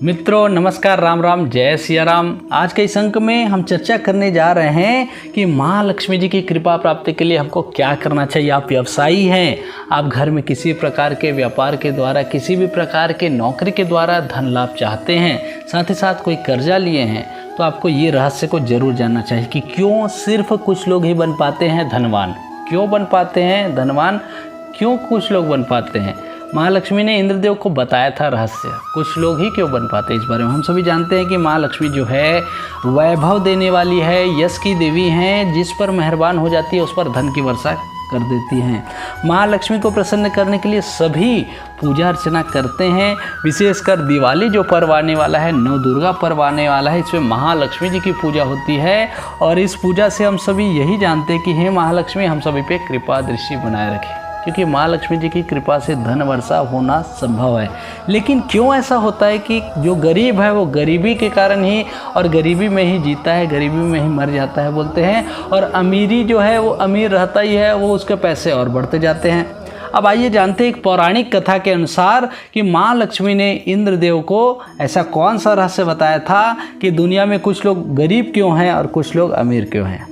मित्रों नमस्कार, राम राम, जय सिया राम। आज के इस अंक में हम चर्चा करने जा रहे हैं कि माँ लक्ष्मी जी की कृपा प्राप्ति के लिए हमको क्या करना चाहिए। आप व्यवसायी हैं, आप घर में किसी प्रकार के व्यापार के द्वारा, किसी भी प्रकार के नौकरी के द्वारा धन लाभ चाहते हैं, साथ ही साथ कोई कर्जा लिए हैं, तो आपको ये रहस्य को जरूर जानना चाहिए कि क्यों सिर्फ कुछ लोग ही बन पाते हैं धनवान। क्यों बन पाते हैं धनवान, क्यों कुछ लोग बन पाते हैं। महालक्ष्मी ने इंद्रदेव को बताया था रहस्य, कुछ लोग ही क्यों बन पाते हैं। इस बारे में हम सभी जानते हैं कि माँ लक्ष्मी जो है वैभव देने वाली है, यश की देवी हैं, जिस पर मेहरबान हो जाती है उस पर धन की वर्षा कर देती हैं। माँ लक्ष्मी को प्रसन्न करने के लिए सभी पूजा अर्चना करते हैं। विशेषकर दिवाली जो पर्व आने वाला है, नव दुर्गा पर्व आने वाला है, इसमें महालक्ष्मी जी की पूजा होती है। और इस पूजा से हम सभी यही जानते हैं कि हे महालक्ष्मी हम सभी पे कृपा दृष्टि बनाए रखें, क्योंकि माँ लक्ष्मी जी की कृपा से धन वर्षा होना संभव है। लेकिन क्यों ऐसा होता है कि जो गरीब है वो गरीबी के कारण ही और गरीबी में ही जीता है, गरीबी में ही मर जाता है बोलते हैं, और अमीरी जो है वो अमीर रहता ही है, वो उसके पैसे और बढ़ते जाते हैं। अब आइए जानते हैं एक पौराणिक कथा के अनुसार कि माँ लक्ष्मी ने इंद्रदेव को ऐसा कौन सा रहस्य बताया था कि दुनिया में कुछ लोग गरीब क्यों हैं और कुछ लोग अमीर क्यों हैं।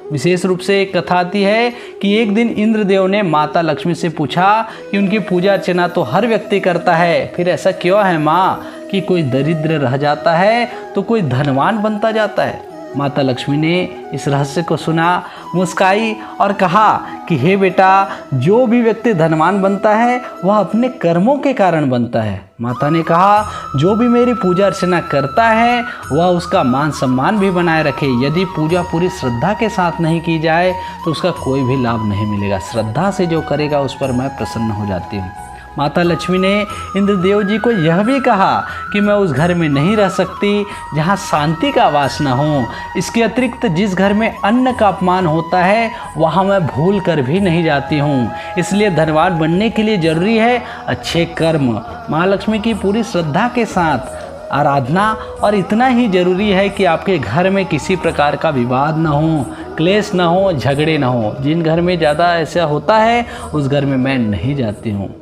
विशेष रूप से एक कथा आती है कि एक दिन इंद्रदेव ने माता लक्ष्मी से पूछा कि उनकी पूजा अर्चना तो हर व्यक्ति करता है, फिर ऐसा क्यों है माँ कि कोई दरिद्र रह जाता है तो कोई धनवान बनता जाता है। माता लक्ष्मी ने इस रहस्य को सुना, मुस्काई और कहा कि हे बेटा, जो भी व्यक्ति धनवान बनता है वह अपने कर्मों के कारण बनता है। माता ने कहा जो भी मेरी पूजा अर्चना करता है वह उसका मान सम्मान भी बनाए रखे। यदि पूजा पूरी श्रद्धा के साथ नहीं की जाए तो उसका कोई भी लाभ नहीं मिलेगा। श्रद्धा से जो करेगा उस पर मैं प्रसन्न हो जाती हूँ। माता लक्ष्मी ने इंद्रदेव जी को यह भी कहा कि मैं उस घर में नहीं रह सकती जहाँ शांति का वास न हो। इसके अतिरिक्त जिस घर में अन्न का अपमान होता है वहाँ मैं भूल कर भी नहीं जाती हूँ। इसलिए धनवान बनने के लिए जरूरी है अच्छे कर्म, माँ लक्ष्मी की पूरी श्रद्धा के साथ आराधना, और इतना ही जरूरी है कि आपके घर में किसी प्रकार का विवाद न हो, क्लेश न हो, झगड़े न हो। जिन घर में ज़्यादा ऐसा होता है उस घर में मैं नहीं जाती हूँ।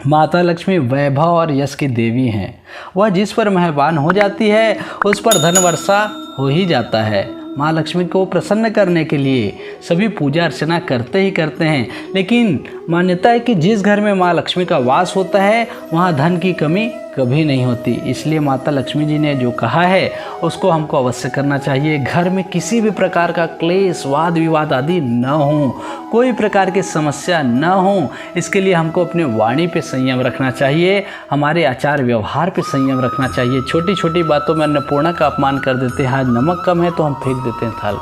माता लक्ष्मी वैभव और यश की देवी हैं, वह जिस पर मेहरबान हो जाती है उस पर धन वर्षा हो ही जाता है। माँ लक्ष्मी को प्रसन्न करने के लिए सभी पूजा अर्चना करते ही करते हैं, लेकिन मान्यता है कि जिस घर में माँ लक्ष्मी का वास होता है वहाँ धन की कमी कभी नहीं होती। इसलिए माता लक्ष्मी जी ने जो कहा है उसको हमको अवश्य करना चाहिए। घर में किसी भी प्रकार का क्लेश, वाद विवाद आदि न हो, कोई प्रकार की समस्या न हो, इसके लिए हमको अपने वाणी पे संयम रखना चाहिए, हमारे आचार व्यवहार पे संयम रखना चाहिए। छोटी छोटी बातों में अन्नपूर्णा का अपमान कर देते हैं। आज नमक कम है तो हम फेंक देते हैं थाल।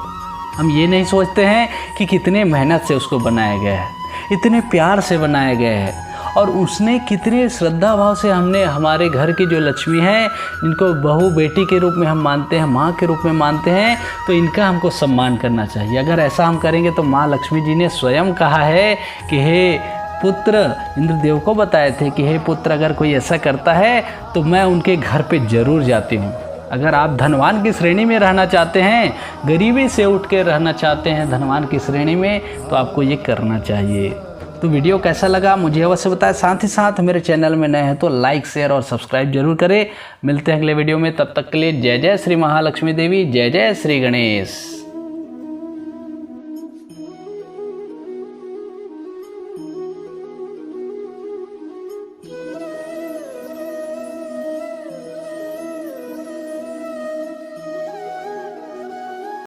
हम ये नहीं सोचते हैं कि कितने मेहनत से उसको बनाया गया है, इतने प्यार से बनाया गया है, और उसने कितने श्रद्धा भाव से हमने हमारे घर की जो लक्ष्मी है, जिनको बहू बेटी के रूप में हम मानते हैं, माँ के रूप में मानते हैं, तो इनका हमको सम्मान करना चाहिए। अगर ऐसा हम करेंगे तो माँ लक्ष्मी जी ने स्वयं कहा है कि हे पुत्र, इंद्रदेव को बताए थे कि हे पुत्र, अगर कोई ऐसा करता है तो मैं उनके घर पे जरूर जाती हूँ। अगर आप धनवान की श्रेणी में रहना चाहते हैं, गरीबी से उठ के रहना चाहते हैं धनवान की श्रेणी में, तो आपको ये करना चाहिए। तो वीडियो कैसा लगा मुझे अवश्य बताएं। साथ ही साथ मेरे चैनल में नए हैं तो लाइक, शेयर और सब्सक्राइब जरूर करें। मिलते हैं अगले वीडियो में, तब तक के लिए जय जय श्री महालक्ष्मी देवी, जय जय श्री गणेश।